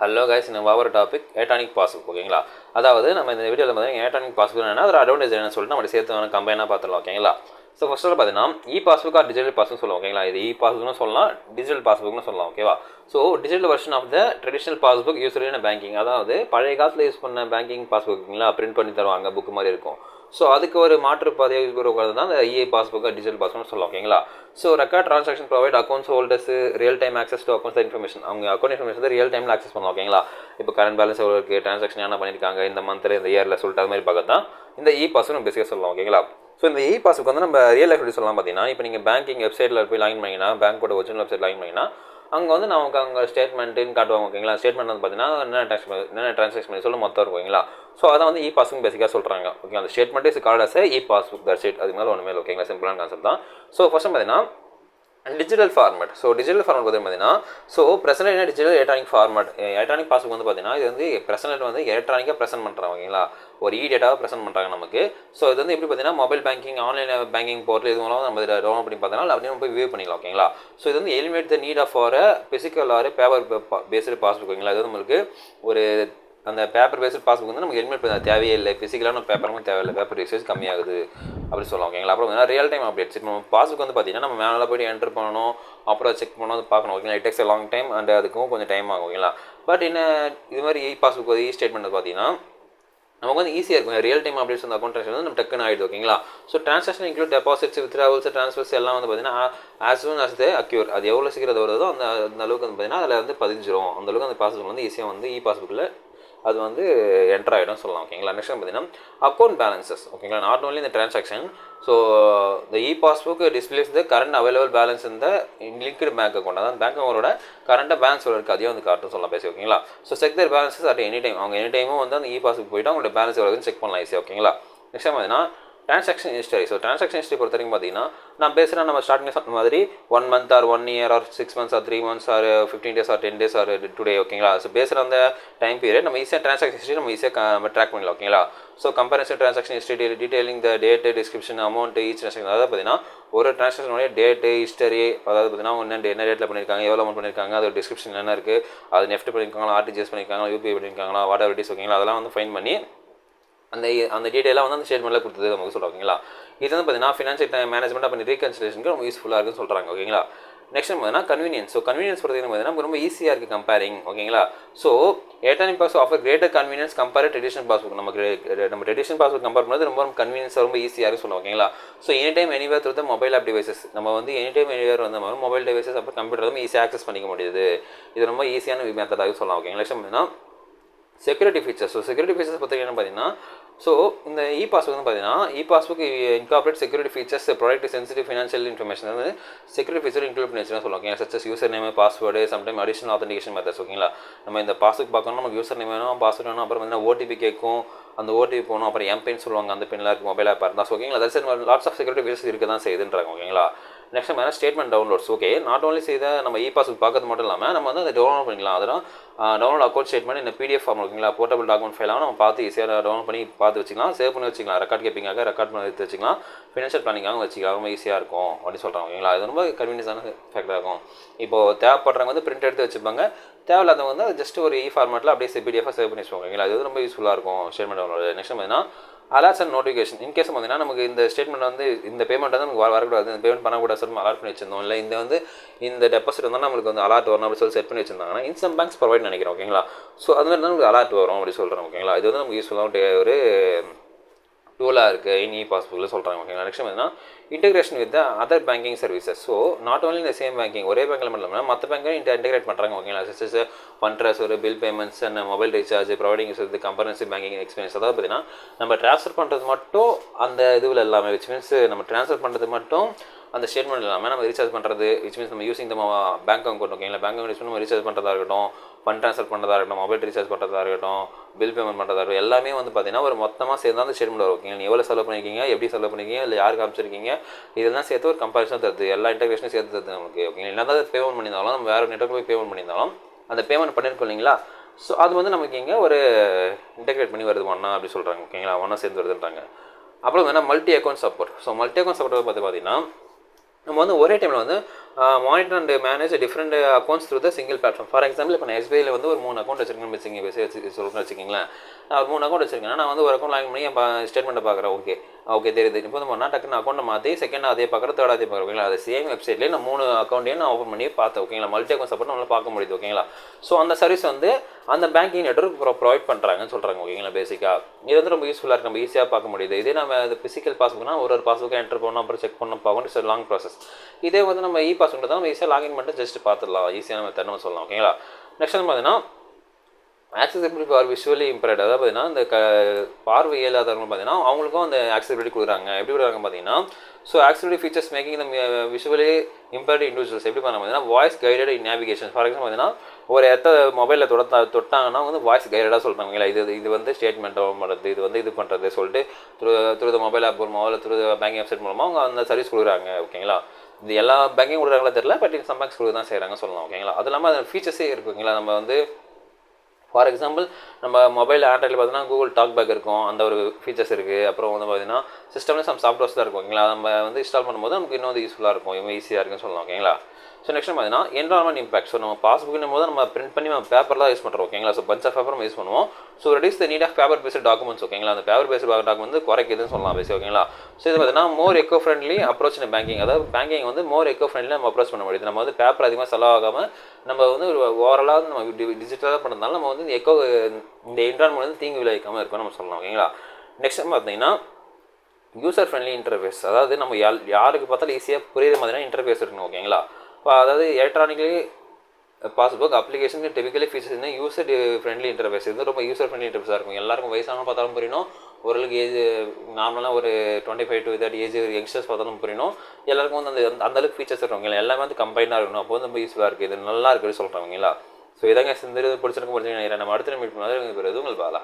Hello guys, நம்ம ஒரு topic electronic passbook. ஓகேங்களா? அதாவது நம்ம இந்த வீடியோவில் பார்த்தீங்கன்னா எலக்ட்ரானிக் பாஸ்புக் என்ன, அதோட அட்வான்டேஜ் என்ன சொல்லிட்டு நம்ம சேர்த்து கம்பைனாக பார்த்துடலாம். ஓகேங்களா? ஸோ ஃபர்ஸ்ட் பார்த்தீங்கன்னா பாஸ்புக் ஆர் டிஜிட்டல் பாஸ்புக் சொல்லுவோம். ஓகேங்களா? இது பாஸ்புக்னு சொல்லலாம், டிஜிட்டல் பாஸ்புக்னு சொல்லலாம். ஓகேவா? So digital version of the traditional passbook use in banking. அதாவது பழைய காலத்தில் யூஸ் பண்ண பேங்கிங் பாஸ்புக்ங்களா பிரிண்ட் பண்ணி தருவாங்க, புக் மாதிரி இருக்கும். ஸோ அதுக்கு ஒரு மாற்று பாதையை உருவாக்குறது தான் இந்த பாஸ்புக் டிஜிட்டல் பாஸ்புக்னு சொல்லலாம். ஓகேங்களா? So record transaction provide accounts holders real time access to accounts information. அவங்க அக்கௌண்ட் இன்ஃபர்மேஷன் வந்து ரியல் டைமில் ஆக்சஸ் பண்ணலாம். ஓகேங்களா? இப்போ கரண்ட் பேலன்ஸ் எவ்வளோ இருக்குது, ட்ரான்சாக்ஷன் என்ன பண்ணியிருக்காங்க இந்த மந்த்தில் இந்த இயரில் சொல்லிட்டு அது மாதிரி பார்க்க தான் இந்த பாஸ்புக் நம்ம பேசிக்க சொல்லலாம். ஓகேங்களா? ஸோ இந்த பாஸ்புக் வந்து நம்ம ரியல் லைஃப் சொல்லலாம். பார்த்தீங்கன்னா இப்போ நீங்கள் பேங்கிங் வெப்சைட்டில் போய் லாகின் பண்ணிங்கன்னா, பேங்க்கோட ஒரிஜினல் வெப்சைட் லாகின் பண்ணிங்கன்னா அங்கே வந்து நமக்கு அங்கே ஸ்டேட்மெண்ட்டுன்னு காட்டுவாங்க. ஓகேங்களா? ஸ்டேட்மெண்ட் வந்து பார்த்தீங்கன்னா என்னென்ன ட்ரான்சாக்ஷன் பண்ணி சொல்ல மொத்தம் இருக்கும். ஓகேங்களா? ஸோ அதை வந்து பாஸ்புக் பேசிக்காக சொல்கிறாங்க. ஓகே, அந்த statement is called as passbook. That's it. அது மேலே ஒன்றுமே. ஓகேங்களா? சிம்பிளான கான்செப்ட் தான். ஸோ ஃபர்ஸ்ட் பார்த்தீங்கன்னா digital format. So digital format பார்த்தீங்கன்னா பிரசன்ட் என்ன digital electronic format. Electronic passbook வந்து பார்த்தீங்கன்னா இது வந்து பிரசன்ட் வந்து எலக்ட்ரானிக்காக ப்ரெசென்ட் பண்ணுறாங்க. ஓகேங்களா? ஒரு டேட்டாவை ப்ரெசென்ட் பண்ணுறாங்க நமக்கு. ஸோ இது வந்து எப்படி பார்த்தீங்கன்னா mobile banking, online banking portal இது மூலம் நம்ம டவுன்லோட் பண்ணி பார்த்தோம்னா அப்படியே நம்ம போய் வியூ பண்ணிக்கலாம். ஓகேங்களா? ஸோ இது வந்து eliminate the need of for physical or paper based passbook. ஓகேங்களா? இது வந்து நம்மளுக்கு ஒரு அந்த பேப்பர் பேஸ்ட் பாஸ்புக் வந்து நமக்கு எலிமினேட் பண்ண தேவையே இல்லை. ஃபிசிக்கலான பேப்பரும் தேவையில்லை, பேப்பர் யூசேஜ் கம்மியாகுது அப்படி சொல்லலாம். ஓகேங்களா? அப்புறம் ரியல் டைம் அப்டேட்ஸ். இப்போ பாஸ்புக் வந்து பார்த்தீங்கன்னா நம்ம மேலே போய்ட்டு என்ட்ரு பண்ணணும், அப்புறம் செக் பண்ணணும், அது பார்க்கணும். ஓகேங்களா? It takes long time and அதுக்கும் கொஞ்சம் டைம் ஆகும். ஓகேங்களா? பட் என்ன இது மாதிரி பாஸ்புக் ஸ்டேட்மெண்ட் பார்த்தீங்கன்னா நமக்கு வந்து ஈஸியாக இருக்கும். ரியல் டைம் அப்டேட்ஸ் வந்து அக்கௌண்ட் ட்ரான்ஸ்ஃபர் வந்து நம்ம டக்குன்னு ஆகிடுது. ஓகேங்களா? So transaction include deposits, withdrawals, transfers எல்லாம் வந்து பார்த்தீங்கன்னா ஆஸ் சூன் ஆஸ் த அக்யூர். அது எவ்வளோ சீக்கிரம் வருதோ அந்த அளவுக்கு வந்து பார்த்தீங்கன்னா அதில் வந்து பதிஞ்சிரும். அந்த அளவுக்கு அந்த பாஸ்புக் வந்து ஈஸியாக வந்து பாஸ்புக்கில் அது வந்து என்டர் ஆகிடும் சொல்லலாம். ஓகேங்களா? நெக்ஸ்ட் பார்த்தீங்கன்னா அக்கௌண்ட் பேலன்சஸ். ஓகேங்களா? நாட் ஓன்லி இந்த ட்ரான்சாக்ஷன். ஸோ இந்த passbook displays the current available balance இந்த லிங்க்டு பேங்க் அக்கௌண்ட். அதாவது பேங்க் அக்கௌண்டோட கரண்ட்டாக பேலன்ஸ் எவ்வளோ இருக்குது அதையும் வந்து காட்டும் சொல்லலாம் பேசி. ஓகேங்களா? So check their balances at any time. அவங்க எனி டைமும் வந்து அந்த பாஸ்புக் போய்ட்டு அவங்களோட பேலன்ஸ் எவ்வளோ செக் பண்ணலாம் ஈஸியாக. ஓகேங்களா? நெக்ஸ்ட் பார்த்தீங்கன்னா transaction history. So transaction history பொறுத்த வரைக்கும் பார்த்தீங்கன்னா நான் பேசுகிறேன் நம்ம ஸ்டார்டிங் சொன்ன மாதிரி 1 month or 1 year or 6 months or 3 months or 15 days or 10 days or today. ஓகேங்களா? ஸோ பேசுகிற அந்த டைம் பீரியட் நம்ம ஈஸியாக ட்ரான்சாக்ஷன் ஹிஸ்ட்ரி நம்ம ஈஸியாக நம்ம ட்ராக் பண்ணலாம். ஓகேங்களா? So comparison transaction history detailing the date, description, amount, each transaction. அதாவது பார்த்தீங்கன்னா ஒரு ட்ரான்சாக்ஷனுடைய டேட்டு, ஹிஸ்டரி, அதாவது பார்த்தீங்கன்னா என்ன டேட்டில் பண்ணியிருக்காங்க, எவ்வளோ அமௌண்ட் பண்ணியிருக்காங்க, அதோட டிஸ்கிரிப்ஷன் என்ன இருக்குது, அது நெஃப்ட் பண்ணியிருக்காங்களா, ஆர்டிஜிஎஸ் பண்ணியிருக்காங்களா, யூபிஐ பண்ணியிருக்காங்களா, வாட் எவர் இட் இஸ். ஓகேங்களா? அதெல்லாம் வந்து ஃபைன் பண்ணி அந்த டீட்டெயிலாக வந்து அந்த ஸ்டேட்மெண்ட்டில் கொடுத்தது நமக்கு சொல்கிறாங்க. ஓகேங்களா? இது வந்து பார்த்தீங்கன்னா ஃபினான்ஷியல் மேனேஜ்மெண்ட் அப்போ ரீகன்சிலேஷனுக்கு ரொம்ப யூஸ்ஃபுல்லாக இருக்குன்னு சொல்கிறாங்க. ஓகேங்களா? நெக்ஸ்ட் பார்த்தீங்கன்னா கன்வீனியன்ஸ். ஸோ கன்வீனியன்ஸ் பொறுத்தவரைக்கும் பார்த்தீங்கன்னா ரொம்ப ஈஸியாக இருக்குது கம்பேரிங். ஓகேங்களா? So electronic passbook offer greater convenience compare traditional passbook. நம்ம ட்ரெடிஷனல் பாஸ்புக் கம்பேர் பண்ணுறது ரொம்ப கன்வீனியன்ஸ் ரொம்ப ஈஸியாக இருக்குன்னு சொல்லுவோம். ஓகேங்களா? So any time anywhere through the mobile app devices. நம்ம வந்து எனி டைம் எனிவேர் வந்து மொபைல் டிவைசஸ் அப்புறம் கம்ப்யூட்டர் வந்து ஈஸியாக ஆக்சஸ் பண்ணிக்க முடியுது. இது ரொம்ப ஈஸியான மெத்தடாக சொல்லலாம். ஓகேங்களா? நெக்ஸ்ட் பார்த்தீங்கன்னா security features. So security features பார்த்தீங்கன்னா பார்த்தீங்கன்னா ஸோ இந்த பாஸ்புக் வந்து பார்த்தீங்கன்னா passbook incorporate security features protect sensitive financial information வந்து செக்யூரிட்டி ஃபீச்சர் இன்க்ளூட் பண்ணி வச்சுன்னா சொல்லுவாங்க. Such as user name, password, sometime additional authentication methods. ஓகேங்களா? நம்ம இந்த பாஸ்புக் பார்க்கணும், நமக்கு யூசர் நேம் வேணும், பாஸ்வேர்டு வேணும், அப்புறம் வந்து ஓடிபி கேட்கும், அந்த ஓடிபி போகணும், அப்புறம் எம்பின் சொல்லுவாங்க, அந்த பின்லாம் இருக்குது மொபைல் ஆப் இருந்தால். ஓகேங்களா? That's lots of security features இருக்க தான் செய்யுதுன்றாங்க. ஓகேங்களா? நெக்ஸ்ட் நம்ம statement downloads. Okay, not only செய்த நம்ம பாஸ்புக் பார்க்கறது மட்டும் இல்லாமல் நம்ம வந்து அதை டவுன்லோட் பண்ணிக்கலாம். அதெல்லாம் டவுன்லோட் அக்கௌண்ட் ஸ்டேட்மெண்ட் இந்த பிடிஎஃப் ஃபார்ம். ஓகேங்களா? போர்ட்டபிள் டாக்குமெண்ட் ஃபைலாக நம்ம பார்த்து ஈஸியாக டவுன்லோட் பண்ணி பார்த்து வச்சுக்கலாம், சேவ் பண்ணி வச்சுக்கலாம். ரெக்கார்ட் கேப்பிங்காக ரெக்கார்ட் பண்ணி எடுத்து வச்சுக்கலாம், ஃபினான்ஷியல் பிளானிங்காக வச்சுக்கலாம். ரொம்ப ஈஸியாக இருக்கும் அப்படின்னு சொல்கிறாங்க. ஓகேங்களா? இது ரொம்ப கன்வீனியன்ஸான ஃபேக்டாக இருக்கும். இப்போது தேவைப்படுறவங்க வந்து பிரிண்ட் எடுத்து வச்சுப்பாங்க, தேவையில்லாதவங்க வந்து ஜஸ்ட் ஒரு ஃபார்மேட்டில் அப்படியே பிடிஎஃபாக சேவ் பண்ணி வச்சுக்கோங்க. ஓகேங்களா? இது ரொம்ப யூஸ்ஃபுல்லாக இருக்கும் ஸ்டேட்மெண்ட் டவுன்லோட். நெக்ஸ்ட் பார்த்தீங்கன்னா அலர்ட்ஸ் அண்ட் நோட்டிஃபிகேஷன். இன்கேஸ் பார்த்தீங்கன்னா நமக்கு இந்த ஸ்டேட்மெண்ட் வந்து இந்த பேமெண்ட் வந்து நமக்கு வரக்கூடாது, இந்த பேமெண்ட் பண்ணக்கூடாது சொல்லி அலர்ட் பண்ணி வச்சிருந்தோம், இல்லை இந்த டெபாசிட் வந்தால் நம்மளுக்கு வந்து அலர்ட் வரும் அப்படி சொல்லி செட் பண்ணி வச்சிருந்தாங்கன்னா இன்சம் பேங்க்ஸ் ப்ரொவைட் நினைக்கிறோம். ஓகேங்களா? ஸோ அது மாதிரி தான் நமக்கு அலர்ட் வரும் அப்படி சொல்கிறோம். ஓகேங்களா? இது வந்து நமக்கு யூஸ்ஃபுல்லாக ஒரு டூலாக இருக்குது பாஸ்புக்கில் சொல்கிறாங்க. ஓகேங்களா? நெக்ஸ்ட் பார்த்தீங்கன்னா integration with other banking services. So not only இந்த சேம் பேங்கிங் ஒரே பேங்கில் மட்டும் இல்லாமல் மற்ற பேங்கையும் இன்டெகிரேட் பண்ணுறாங்க. ஓகேங்களா? Such as fund transfer, bill payments and mobile recharge, providing comprehensive banking experience. அதாவது பார்த்தீங்கன்னா நம்ம ட்ரான்ஸ்ஃபர் பண்ணுறது மட்டும் அந்த இதுவில் எல்லாமே விச் மீன்ஸ் நம்ம ட்ரான்ஸ்ஃபர் பண்ணுறது மட்டும் அந்த ஸ்டேட்மெண்ட் இல்லாமல் நம்ம ரீசார்ஜ் பண்ணுறது விச் மீன்ஸ் நம்ம யூஸிங் நம்ம பேங்க் அக்கௌண்ட். ஓகேங்களா? பேங்க் அக்கௌண்ட் யூஸ் பண்ணி நம்ம ரீசார்ஜ் பண்ணுறதா இருக்கட்டும், ஃபண்ட் ட்ரான்ஸ்ஃபர் பண்ணுறதா இருக்கட்டும், மொபைல் ரீசார்ஜ் பண்ணுறதா இருக்கட்டும், பில் பேமெண்ட் பண்ணுறதா இருக்கட்டும், எல்லாமே வந்து பார்த்தீங்கன்னா ஒரு மொத்தமாக சேர்ந்து அந்த ஸ்டேட்மெண்ட் வரும். ஓகேங்களா? எவ்வளோ செலவு பண்ணியிருக்கீங்க, எப்படி செலவு பண்ணிருக்கீங்க, இல்லை யாருக்கு காமிச்சிருக்கீங்க, இதெல்லாம் சேர்த்து ஒரு கம்பேரிசன் தருது, எல்லா இன்டெகிரேஷனும் சேர்த்து தருது நமக்கு. ஓகேங்களா? என்ன தான் பேமெண்ட் பண்ணியிருந்தாலும் நம்ம வேறு நெட்வொர்க் போய் பேமெண்ட் பண்ணியிருந்தாலும் அந்த பேமெண்ட் பண்ணியிருக்கோம் இல்லைங்களா? ஸோ அது வந்து நமக்கு இங்கே ஒரு இன்டெகிரேட் பண்ணி வருது ஒன்றா அப்படி சொல்கிறாங்க. ஓகேங்களா? ஒன்றா சேர்ந்து வருதுன்றாங்க. அப்புறம் வந்து multi account support. So multi account support பார்த்தீங்கன்னா நம்ம வந்து ஒரே டைமில் வந்து monitor and manage different accounts through the single platform. For example இப்போ நான் எஸ்பிஐயில் வந்து ஒரு 3 அக்கௌண்ட் வச்சிருக்கேன்னு சொல்கிறேன்னு வச்சுக்கிங்களேன். நான் 3 அக்கௌண்ட் வச்சிருக்கேன். நான் வந்து ஒரு அக்கௌண்ட் லாகின் பண்ணி என் ஸ்டேட்மெண்ட்டை பார்க்குறேன். ஓகே தெரியுது. இப்போ வந்து பண்ணால் டக்குன்னு அக்கௌண்ட்டை மாற்றி செகண்ட் அதே பார்க்குறேன், தேர்ட் அதே பார்க்குறேன். ஓகேங்களா, அது சேம் வெப்சைட்லேயே நான் 3 அக்கௌண்ட்டையும் நான் ஓப்பன் பண்ணி பார்த்தேன். ஓகேங்களா, மல்டி அக்கௌண்ட் சப்போர்ட் நம்மளால் பார்க்க முடியுது. ஓகேங்களா, ஸோ அந்த சர்வீஸ் வந்து அந்த பேங்கிங் நெட்வொர்க் ப்ரொவைட் பண்ணுறாங்கன்னு சொல்கிறாங்க. ஓகேங்களா, பேசிக்காக இது வந்து ரொம்ப யூஸ்ஃபுல்லாக இருக்குது, நம்ம ஈஸியாக பார்க்க முடியுது. இதே நம்ம அது ஃபிசிக்கல் பாஸ்புக்னா ஒரு பாஸ்புக்கை என்டர் பண்ணணும், அப்புறம் செக் பண்ணணும், பார்க்கணும். It's long process. இதே வந்து நம்ம பாஸ்புக் தான் நம்ம ஈஸியாக லாகின் பண்ணிட்டு ஜஸ்ட் பார்த்துடலாம், ஈஸியாக நம்ம தரணும் சொல்லலாம். ஓகேங்களா, நெக்ஸ்ட் வந்து பார்த்தீங்கன்னா ஆக்சசிபிலிட்டி ஃபார் விஷுவலி இம்பேர்ட். அதாவது பார்த்தீங்கன்னா இந்த பார்வை இயலாதவங்க பார்த்தீங்கன்னா அவங்களுக்கும் அந்த ஆக்சசிபிலிட்டி கொடுக்குறாங்க. எப்படி கொடுக்குறாங்க பார்த்தீங்கன்னா, ஸோ ஆக்சசிபிலிட்டி ஃபீச்சர்ஸ் மேக்கிங் இந்த விஷுவலி இம்பேர்ட் இண்டிவிஜுவல்ஸ் எப்படி பண்ண பார்த்தீங்கன்னா voice guided in navigation. For example பார்த்தீங்கன்னா ஒரு மொபைலில் தொட்டாங்கன்னா வந்து வாய்ஸ் கைடடாக சொல்கிறாங்க. இது வந்து ஸ்டேட்மெண்ட் பண்ணுறது, இது வந்து இது பண்ணுறது சொல்லிட்டு த்ரூ த மொபைல் ஆப் மூலமாக இல்லை த்ரூ த பேங்கிங் வெப்சைட் மூலமாக அவங்க அந்த சர்வீஸ் கொடுக்குறாங்க. ஓகேங்களா, இது எல்லா பேங்கிங் கொடுக்குறாங்களா தெரியல, பட் சம் பேங்க்ஸ் கொடுக்க தான் செய்கிறாங்க சொல்லலாம். ஓகேங்களா, அது இல்லாமல் அது ஃபீச்சர்ஸே இருக்குங்களா. நம்ம வந்து ஃபார் எக்ஸாம்பிள் நம்ம மொபைல் ஆண்ட்ராய்டில் பார்த்தீங்கன்னா கூகுள் டாக் பேக் இருக்கும், அந்த ஒரு ஃபீச்சர்ஸ் இருக்குது. அப்புறம் வந்து பார்த்தீங்கன்னா சிஸ்டம்லேயும் சம் சாஃப்ட்வேர்ஸ் தான் இருக்கும். ஓகேங்களா, நம்ம வந்து இன்ஸ்டால் பண்ணும்போது நமக்கு இன்னும் வந்து யூஸ்ஃபுல்லாக இருக்கும், ஈஸியாக இருக்குன்னு சொல்லலாம். ஓகேங்களா, ஸோ நெக்ஸ்ட் பார்த்தீங்கன்னா என்வரான்மெண்ட் இம்பாக்ட். ஸோ நம்ம பாஸ்புக்னும் போது நம்ம பிரிண்ட் பண்ணி நம்ம பேப்பர் தான் யூஸ் பண்ணுறோம். ஓகேங்களா, ஸோ பஞ்ச் ஆஃப் பேப்பர் நம்ம யூஸ் பண்ணுவோம். So reduce the need of paper based documents. ஓகேங்களா, அந்த பேப்பர் பேஸ்ட் டாக்குமெண்ட் வந்து குறைக்குதுன்னு சொல்லலாம் பேசி. ஓகேங்களா, ஸோ இது பார்த்தீங்கன்னா more eco friendly approach in banking. அதாவது பேங்கிங் வந்து மோர் எக்கோ ஃப்ரெண்ட்லி நம்ம அப்ரோச் பண்ண முடியுது. நம்ம வந்து பேப்பர் அதிகமாக செலவாகாமல் நம்ம வந்து ஒரு ஓவராலாக நம்ம டிஜிட்டலாக பண்ணுறதுனால நம்ம வந்து இந்த என்வரான்மெண்ட் வந்து தீங்கு விளைவிக்காமல் இருக்கும்னு நம்ம சொல்லலாம். ஓகேங்களா, நெக்ஸ்ட் பார்த்தீங்கன்னா யூசர் ஃப்ரெண்ட்லி இன்டர்ஃபேஸ். அதாவது நம்ம யாருக்கு பார்த்தாலும் ஈஸியாக புரியுற மாதிரியான இன்டர்ஃபேஸ் இருக்கணும். ஓகேங்களா, இப்போ அதாவது electronically passbook application typically features user friendly interface. இது ரொம்ப யூசர் ஃப்ரெண்ட்லி இன்டர்ஃபேஸாக இருக்கும். எல்லாருக்கும் வயசானவங்க பார்த்தாலும் புரியணும், ஓரளவுக்கு ஏஜ் நார்மலாக ஒரு 25 to 30 ஏஜ் யங்ஸ்டர்ஸ் பார்த்தாலும் புரியணும். எல்லாருக்கும் வந்து அந்தளவுக்கு ஃபீச்சர்ஸ் இருக்கும். எல்லாமே வந்து கம்பைனாக இருக்கணும். அப்போ வந்து ரொம்ப யூஸ்ஃபுல்லாக இருக்குது, இது நல்லா இருக்குன்னு சொல்கிறாங்களா. ஸோ இதாங்க இந்த பிடிச்சிருக்கும் நம்ம அடுத்த மீட் பண்ணாலும் உங்கள் பாலா.